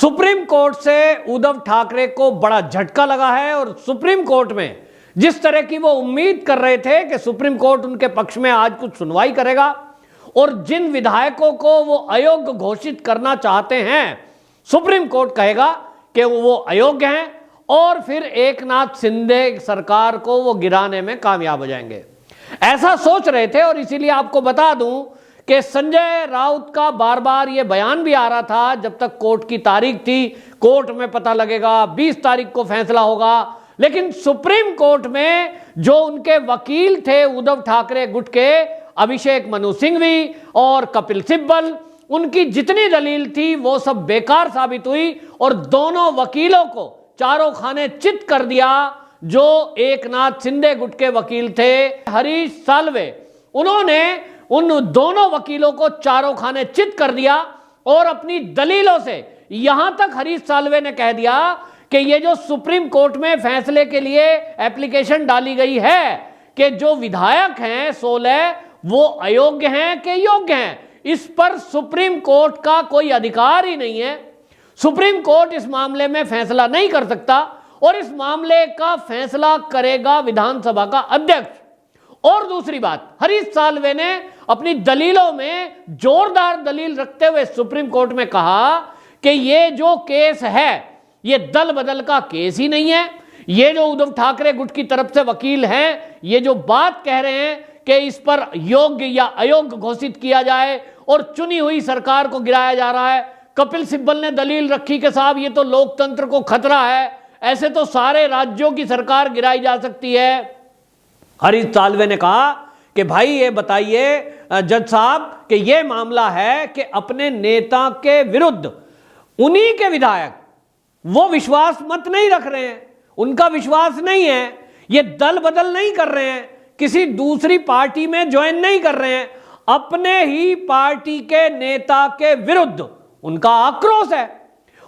Supreme court से उद्धव ठाकरे को बड़ा झटका लगा है और सुप्रीम कोर्ट में जिस तरह की वो उम्मीद कर रहे थे कि सुप्रीम कोर्ट उनके पक्ष में आज कुछ सुनवाई करेगा और जिन विधायकों को वो अयोग्य घोषित करना चाहते हैं सुप्रीम कोर्ट कहेगा कि वो अयोग्य हैं और फिर एकनाथ शिंदे सरकार को वो गिराने में कामयाब हो जाएंगे, ऐसा सोच रहे थे। और इसीलिए आपको बता दूं कि संजय राउत का बार बार ये बयान भी आ रहा था, जब तक कोर्ट की तारीख थी, कोर्ट में पता लगेगा, 20 तारीख को फैसला होगा। लेकिन सुप्रीम कोर्ट में जो उनके वकील थे उद्धव ठाकरे गुट के, अभिषेक मनु सिंघवी और कपिल सिब्बल, उनकी जितनी दलील थी वो सब बेकार साबित हुई और दोनों वकीलों को चारों खाने चित कर दिया। जो एकनाथ शिंदे गुट के वकील थे हरीश साल्वे, उन्होंने उन दोनों वकीलों को चारों खाने चित कर दिया और अपनी दलीलों से यहां तक हरीश साल्वे ने कह दिया कि ये जो सुप्रीम कोर्ट में फैसले के लिए एप्लीकेशन डाली गई है कि जो विधायक हैं 16 वो अयोग्य हैं कि योग्य हैं, इस पर सुप्रीम कोर्ट का कोई अधिकार ही नहीं है। सुप्रीम कोर्ट इस मामले में फैसला नहीं कर सकता और इस मामले का फैसला करेगा विधानसभा का अध्यक्ष। और दूसरी बात, हरीश साल्वे ने अपनी दलीलों में जोरदार दलील रखते हुए सुप्रीम कोर्ट में कहा कि ये जो केस है ये दल बदल का केस ही नहीं है। ये जो उद्धव ठाकरे गुट की तरफ से वकील हैं ये जो बात कह रहे हैं कि इस पर योग्य या अयोग्य घोषित किया जाए और चुनी हुई सरकार को गिराया जा रहा है। कपिल सिब्बल ने दलील रखी कि साहब ये तो लोकतंत्र को खतरा है, ऐसे तो सारे राज्यों की सरकार गिराई जा सकती है। हरीश साल्वे ने कहा कि भाई ये बताइए जज साहब कि ये मामला है कि अपने नेता के विरुद्ध उन्हीं के विधायक वो विश्वास मत नहीं रख रहे हैं, उनका विश्वास नहीं है, ये दल बदल नहीं कर रहे हैं, किसी दूसरी पार्टी में ज्वाइन नहीं कर रहे हैं, अपने ही पार्टी के नेता के विरुद्ध उनका आक्रोश है।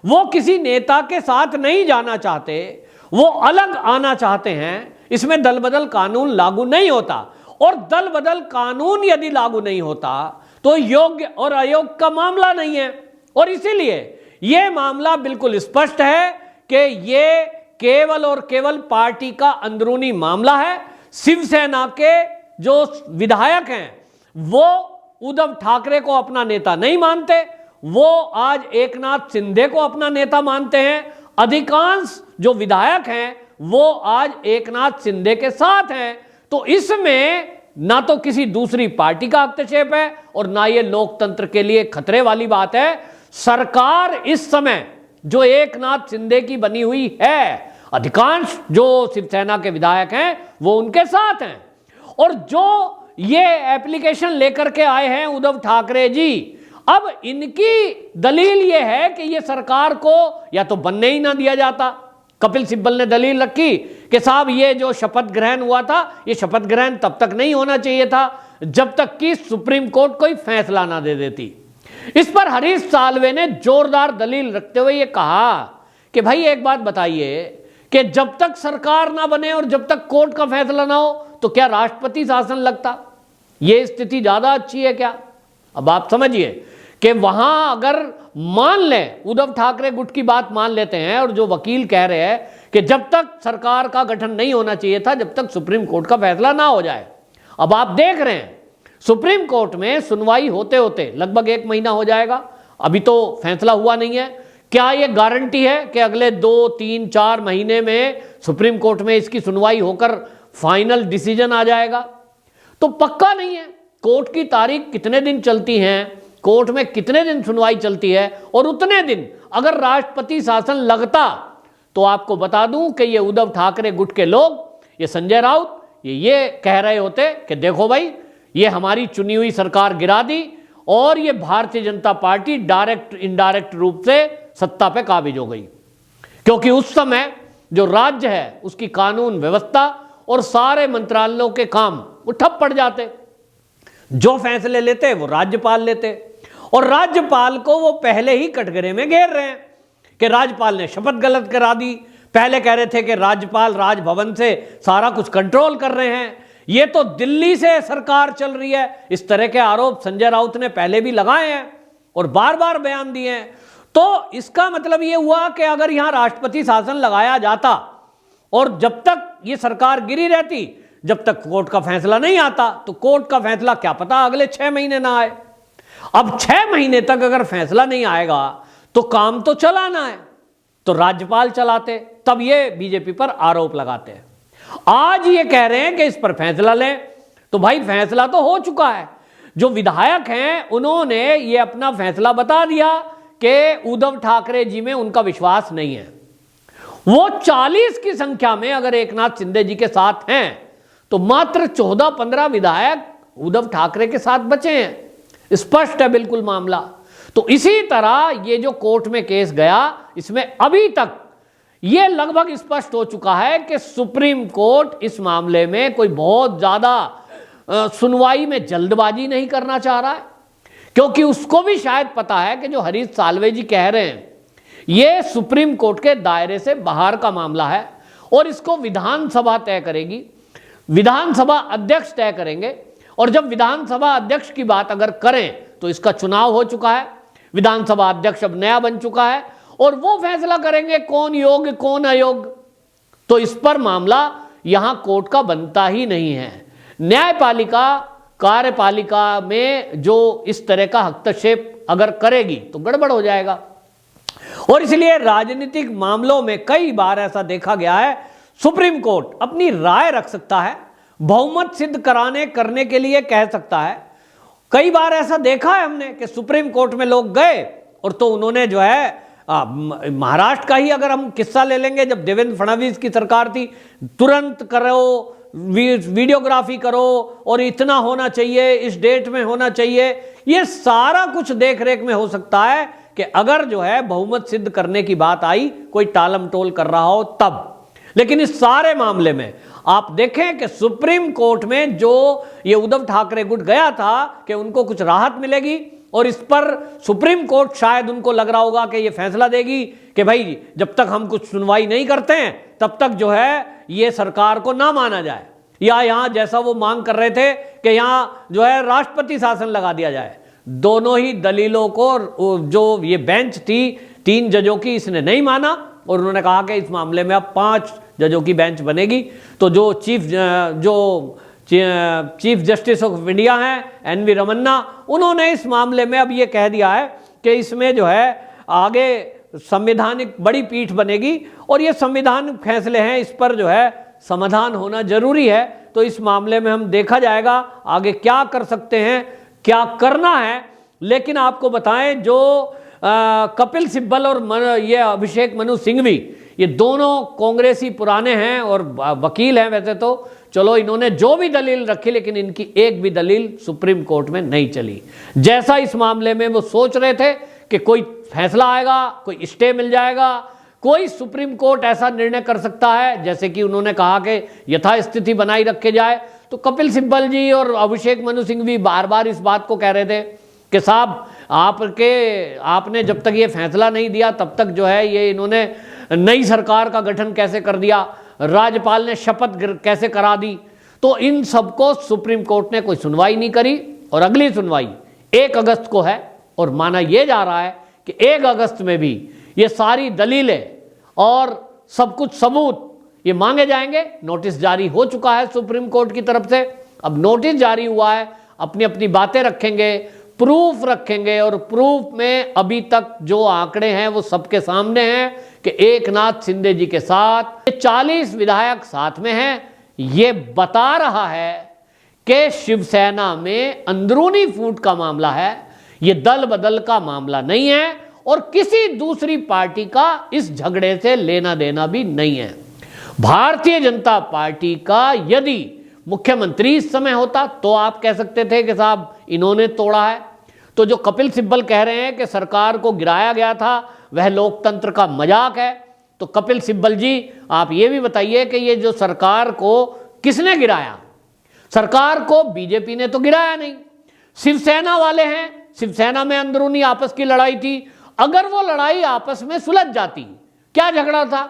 वो किसी नेता के साथ नहीं जाना चाहते, वो अलग आना चाहते हैं। इसमें दल बदल कानून लागू नहीं होता और दल बदल कानून यदि लागू नहीं होता तो योग्य और अयोग्य का मामला नहीं है। और इसीलिए यह मामला बिल्कुल स्पष्ट है कि यह केवल और केवल पार्टी का अंदरूनी मामला है। शिवसेना के जो विधायक हैं वो उद्धव ठाकरे को अपना नेता नहीं मानते, वो आज एकनाथ शिंदे को अपना नेता मानते हैं। अधिकांश जो विधायक हैं वो आज एकनाथ शिंदे के साथ हैं। तो इसमें ना तो किसी दूसरी पार्टी का हस्तक्षेप है और ना ये लोकतंत्र के लिए खतरे वाली बात है। सरकार इस समय जो एकनाथ शिंदे की बनी हुई है, अधिकांश जो शिवसेना के विधायक हैं वो उनके साथ हैं। और जो ये एप्लीकेशन लेकर के आए हैं उद्धव ठाकरे जी, अब इनकी दलील ये है कि ये सरकार को या तो बनने ही ना दिया जाता। कपिल सिब्बल ने दलील रखी कि साहब ये जो शपथ ग्रहण हुआ था ये शपथ ग्रहण तब तक नहीं होना चाहिए था जब तक कि सुप्रीम कोर्ट कोई फैसला ना दे देती। इस पर हरीश साल्वे ने जोरदार दलील रखते हुए ये कहा कि भाई एक बात बताइए कि जब तक सरकार ना बने और जब तक कोर्ट का फैसला ना हो तो क्या राष्ट्रपति शासन लगता? ये स्थिति ज्यादा अच्छी है क्या? अब आप समझिए कि वहां अगर मान लें, उद्धव ठाकरे गुट की बात मान लेते हैं और जो वकील कह रहे हैं कि जब तक सरकार का गठन नहीं होना चाहिए था जब तक सुप्रीम कोर्ट का फैसला ना हो जाए। अब आप देख रहे हैं सुप्रीम कोर्ट में सुनवाई होते होते लगभग 1 महीना हो जाएगा, अभी तो फैसला हुआ नहीं है। क्या यह गारंटी है कि अगले 2, 3, 4 महीने में सुप्रीम कोर्ट में इसकी सुनवाई होकर फाइनल डिसीजन आ जाएगा? तो पक्का नहीं है। कोर्ट की तारीख कितने दिन चलती हैं, कोर्ट में कितने दिन सुनवाई चलती है, और उतने दिन अगर राष्ट्रपति शासन लगता तो आपको बता दूं कि ये उद्धव ठाकरे गुट के लोग, ये संजय राउत, ये कह रहे होते कि देखो भाई ये हमारी चुनी हुई सरकार गिरा दी और ये Bharatiya Janata party direct indirect रूप से सत्ता पे काबिज हो गई। क्योंकि उस समय जो राज्य है उसकी कानून व्यवस्था और सारे मंत्रालयों के काम वो ठप पड़ जाते, जो फैसले लेते वो राज्यपाल लेते और राज्यपाल को वो पहले ही कटघरे में घेर रहे हैं कि राज्यपाल ने शपथ गलत करा दी। पहले कह रहे थे कि राज्यपाल राजभवन से सारा कुछ कंट्रोल कर रहे हैं, ये तो दिल्ली से सरकार चल रही है। इस तरह के आरोप संजय राउत ने पहले भी लगाए हैं और बार बार बयान दिए हैं। तो इसका मतलब यह हुआ कि अगर यहां राष्ट्रपति शासन लगाया जाता और जब तक ये सरकार गिरी रहती, जब तक कोर्ट का फैसला नहीं आता, तो कोर्ट का फैसला क्या पता अगले 6 महीने ना आए। अब 6 महीने तक अगर फैसला नहीं आएगा तो काम तो चलाना है, तो राज्यपाल चलाते, तब ये बीजेपी पर आरोप लगाते हैं। आज ये कह रहे हैं कि इस पर फैसला लें, तो भाई फैसला तो हो चुका है। जो विधायक हैं उन्होंने ये अपना फैसला बता दिया कि उद्धव ठाकरे जी में उनका विश्वास नहीं है। वो 40 की संख्या में अगर एकनाथ शिंदे जी के साथ हैं तो मात्र 14-15 विधायक उद्धव ठाकरे के साथ बचे हैं। स्पष्ट है बिल्कुल मामला। तो इसी तरह ये जो कोर्ट में केस गया, इसमें अभी तक ये लगभग स्पष्ट हो चुका है कि सुप्रीम कोर्ट इस मामले में कोई बहुत ज्यादा सुनवाई में जल्दबाजी नहीं करना चाह रहा है, क्योंकि उसको भी शायद पता है कि जो हरीश साल्वे जी कह रहे हैं ये सुप्रीम कोर्ट के दायरे से बाहर का मामला है और इसको विधानसभा तय करेगी, विधानसभा अध्यक्ष तय करेंगे। और जब विधानसभा अध्यक्ष की बात अगर करें तो इसका चुनाव हो चुका है, विधानसभा अध्यक्ष अब नया बन चुका है और वो फैसला करेंगे कौन योग्य कौन अयोग्य। तो इस पर मामला यहां कोर्ट का बनता ही नहीं है। न्यायपालिका कार्यपालिका में जो इस तरह का हस्तक्षेप अगर करेगी तो गड़बड़ हो जाएगा। और इसलिए राजनीतिक मामलों में कई बार ऐसा देखा गया है, सुप्रीम कोर्ट अपनी राय रख सकता है, बहुमत सिद्ध करने के लिए कह सकता है। कई बार ऐसा देखा है हमने कि सुप्रीम कोर्ट में लोग गए और तो उन्होंने जो है महाराष्ट्र का ही अगर हम किस्सा ले लेंगे, जब देवेंद्र फडणवीस की सरकार थी, तुरंत करो, वीडियोग्राफी करो और इतना होना चाहिए, इस डेट में होना चाहिए। ये सारा कुछ देख रेख में हो सकता है कि अगर जो है बहुमत सिद्ध करने की बात आई, कोई टालम टोल कर रहा हो तब। लेकिन इस सारे मामले में आप देखें कि सुप्रीम कोर्ट में जो ये उद्धव ठाकरे गुट गया था कि उनको कुछ राहत मिलेगी, और इस पर सुप्रीम कोर्ट शायद उनको लग रहा होगा कि ये फैसला देगी कि भाई जब तक हम कुछ सुनवाई नहीं करते हैं तब तक जो है ये सरकार को ना माना जाए, या यहां जैसा वो मांग कर रहे थे कि यहां जो है राष्ट्रपति शासन लगा दिया जाए। दोनों ही दलीलों को जो ये बेंच थी 3 जजों की, इसने नहीं माना और उन्होंने कहा कि इस मामले में अब 5 जजों की बेंच बनेगी। तो जो चीफ जस्टिस ऑफ इंडिया हैं एनवी रमन्ना, उन्होंने इस मामले में अब ये कह दिया है कि इसमें जो है आगे संवैधानिक बड़ी पीठ बनेगी और ये संवैधानिक फैसले हैं, इस पर जो है समाधान होना जरूरी है। तो इस मामले में हम देखा जाएगा आगे क्या कर सकते हैं, क्या करना है। लेकिन आपको बताएं जो कपिल सिब्बल और ये अभिषेक मनु सिंघवी, ये दोनों कांग्रेसी पुराने हैं और वकील हैं वैसे तो, चलो इन्होंने जो भी दलील रखी लेकिन इनकी एक भी दलील सुप्रीम कोर्ट में नहीं चली। जैसा इस मामले में वो सोच रहे थे कि कोई फैसला आएगा, कोई स्टे मिल जाएगा, कोई सुप्रीम कोर्ट ऐसा निर्णय कर सकता है जैसे कि उन्होंने कहा कि यथास्थिति बनाई रखे जाए, तो कपिल सिब्बल जी और अभिषेक मनु सिंघवी बार बार इस बात को कह रहे थे कि साहब आपने जब तक ये फैसला नहीं दिया तब तक जो है ये इन्होंने नई सरकार का गठन कैसे कर दिया, राज्यपाल ने शपथ कैसे करा दी। तो इन सबको सुप्रीम कोर्ट ने कोई सुनवाई नहीं करी और अगली सुनवाई 1 अगस्त को है और माना यह जा रहा है कि 1 अगस्त में भी ये सारी दलीलें और सब कुछ सबूत ये मांगे जाएंगे। नोटिस जारी हो चुका है सुप्रीम कोर्ट की तरफ से, अब नोटिस जारी हुआ है, अपनी अपनी बातें रखेंगे, प्रूफ रखेंगे और प्रूफ में अभी तक जो आंकड़े हैं वो सबके सामने हैं कि एकनाथ शिंदे जी के साथ 40 विधायक साथ में हैं। ये बता रहा है कि शिवसेना में अंदरूनी फूट का मामला है, ये दल बदल का मामला नहीं है और किसी दूसरी पार्टी का इस झगड़े से लेना देना भी नहीं है। भारतीय जनता पार्टी का यदि मुख्यमंत्री इस समय होता तो आप कह सकते थे कि साहब इन्होंने तोड़ा है। तो जो कपिल सिब्बल कह रहे हैं कि सरकार को गिराया गया था वह लोकतंत्र का मजाक है, तो कपिल सिब्बल जी आप ये भी बताइए कि ये जो सरकार को किसने गिराया? सरकार को बीजेपी ने तो गिराया नहीं, शिवसेना वाले हैं, शिवसेना में अंदरूनी आपस की लड़ाई थी। अगर वो लड़ाई आपस में सुलझ जाती, क्या झगड़ा था?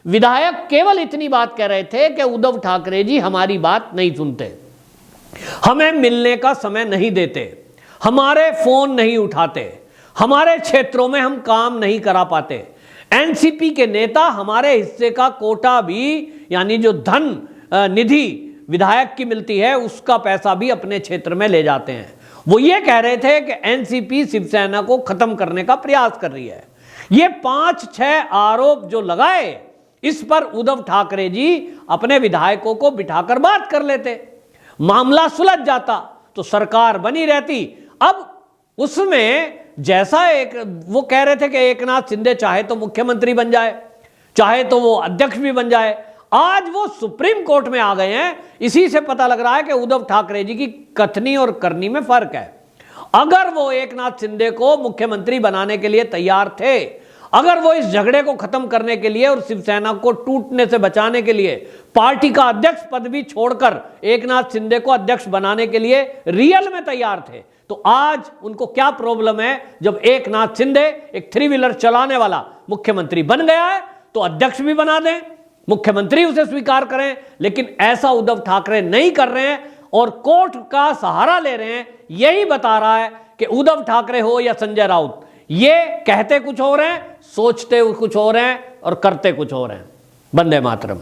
विधायक केवल इतनी बात कह रहे थे कि उद्धव ठाकरे जी हमारी बात नहीं सुनते, हमें मिलने का समय नहीं देते, हमारे फोन नहीं उठाते, हमारे क्षेत्रों में हम काम नहीं करा पाते। एनसीपी के नेता हमारे हिस्से का कोटा भी, यानी जो धन निधि विधायक की मिलती है, उसका पैसा भी अपने क्षेत्र में ले जाते हैं। वो ये कह रहे थे कि एनसीपी शिवसेना को खत्म करने का प्रयास कर रही है। ये 5-6 आरोप जो लगाए, इस पर उद्धव ठाकरे जी अपने विधायकों को बिठाकर बात कर लेते, मामला सुलझ जाता, तो सरकार बनी रहती। अब उसमें जैसा वो कह रहे थे कि एकनाथ शिंदे चाहे तो मुख्यमंत्री बन जाए, चाहे तो वो अध्यक्ष भी बन जाए, आज वो सुप्रीम कोर्ट में आ गए हैं। इसी से पता लग रहा है कि उद्धव ठाकरे जी की कथनी और करनी में फर्क है। अगर वो एकनाथ शिंदे को मुख्यमंत्री बनाने के लिए तैयार थे, अगर वो इस झगड़े को खत्म करने के लिए और शिवसेना को टूटने से बचाने के लिए पार्टी का अध्यक्ष पद भी छोड़कर एकनाथ शिंदे को अध्यक्ष बनाने के लिए रियल में तैयार थे, तो आज उनको क्या प्रॉब्लम है जब एकनाथ शिंदे एक 3 व्हीलर चलाने वाला मुख्यमंत्री बन गया है, तो अध्यक्ष भी बना दें, मुख्यमंत्री उसे स्वीकार करें। लेकिन ऐसा उद्धव ठाकरे नहीं कर रहे हैं और कोर्ट का सहारा ले रहे हैं। यही बता रहा है कि उद्धव ठाकरे हो या संजय राउत, ये कहते कुछ और हैं, सोचते कुछ और हैं और करते कुछ और हैं। वंदे मातरम।